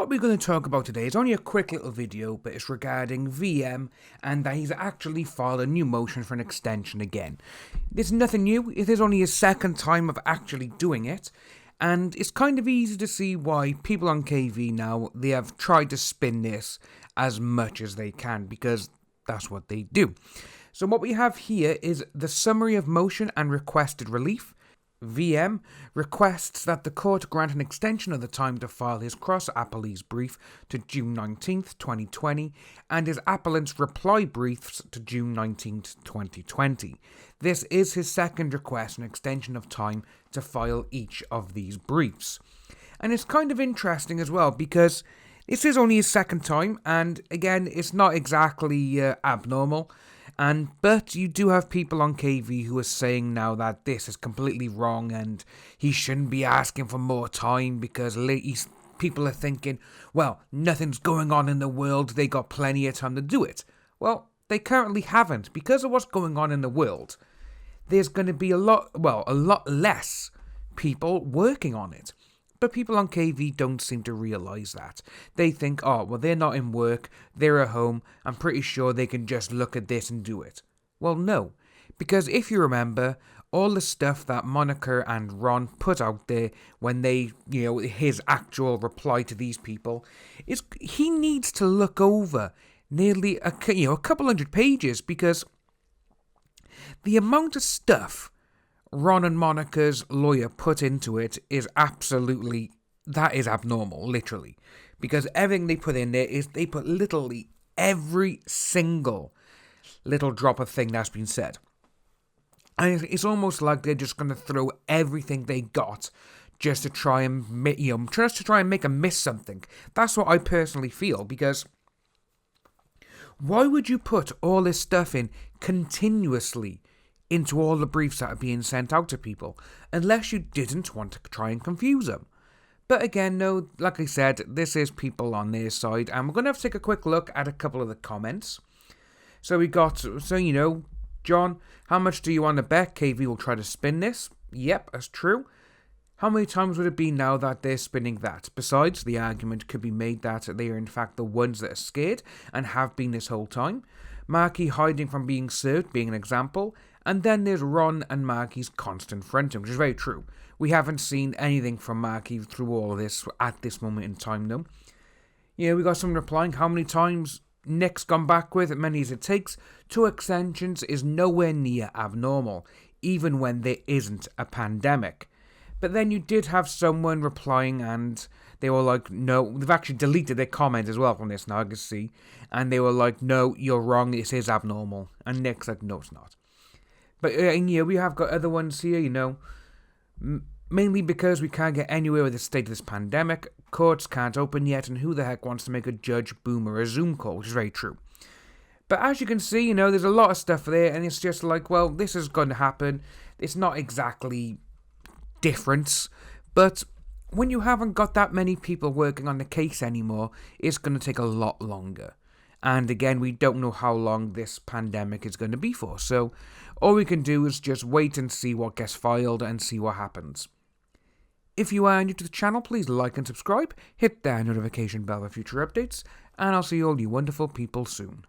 what we're going to talk about today is only a quick little video, but it's regarding VM and that he's actually filed a new motion for an extension again. There's nothing new, it is only his second time of actually doing it, and it's kind of easy to see why people on KV now, they have tried to spin this as much as they can, because that's what they do. So what we have here is the summary of motion and requested relief. VM requests that the court grant an extension of the time to file his cross-appellee's brief to June 19th, 2020, and his appellant's reply briefs to June 19th, 2020. This is his second request, an extension of time to file each of these briefs. And it's kind of interesting as well, because this is only his second time, and again, it's not exactly abnormal. But you do have people on KV who are saying now that this is completely wrong and he shouldn't be asking for more time because people are thinking, well, nothing's going on in the world, they got plenty of time to do it. Well, they currently haven't. Because of what's going on in the world, there's going to be a lot less people working on it. But people on KV don't seem to realise that. They think, oh, well, they're not in work, they're at home, I'm pretty sure they can just look at this and do it. Well, no. Because if you remember, all the stuff that Monica and Ron put out there when they, his actual reply to these people, is he needs to look over nearly a couple hundred pages, because the amount of stuff Ron and Monica's lawyer put into it is that is abnormal, literally. Because everything they put in there is, they put literally every single little drop of thing that's been said. And it's almost like they're just going to throw everything they got just to try and make them miss something. That's what I personally feel, because why would you put all this stuff in continuously into all the briefs that are being sent out to people, unless you didn't want to try and confuse them? But again, no, like I said, this is people on their side, and we're going to have to take a quick look at a couple of the comments. So we got, John, how much do you want to bet KV will try to spin this? Yep, that's true. How many times would it be now that they're spinning that? Besides, the argument could be made that they are in fact the ones that are scared, and have been this whole time. Marchi hiding from being served being an example. And then there's Ron and Marchi's constant fronting, which is very true. We haven't seen anything from Marchi through all of this at this moment in time, though. We got someone replying, how many times Nick's gone back with, as many as it takes. 2 extensions is nowhere near abnormal, even when there isn't a pandemic. But then you did have someone replying, and they were like, no, they've actually deleted their comment as well from this now, I can see. And they were like, no, you're wrong, this is abnormal. And Nick's like, no, it's not. But we have got other ones here, mainly because we can't get anywhere with the state of this pandemic, courts can't open yet, and who the heck wants to make a judge boomer a Zoom call, which is very true. But as you can see, there's a lot of stuff there, and it's just like, well, this is going to happen. It's not exactly different, but when you haven't got that many people working on the case anymore, it's going to take a lot longer. And again, we don't know how long this pandemic is going to be for. So all we can do is just wait and see what gets filed and see what happens. If you are new to the channel, please like and subscribe. Hit that notification bell for future updates. And I'll see all you wonderful people soon.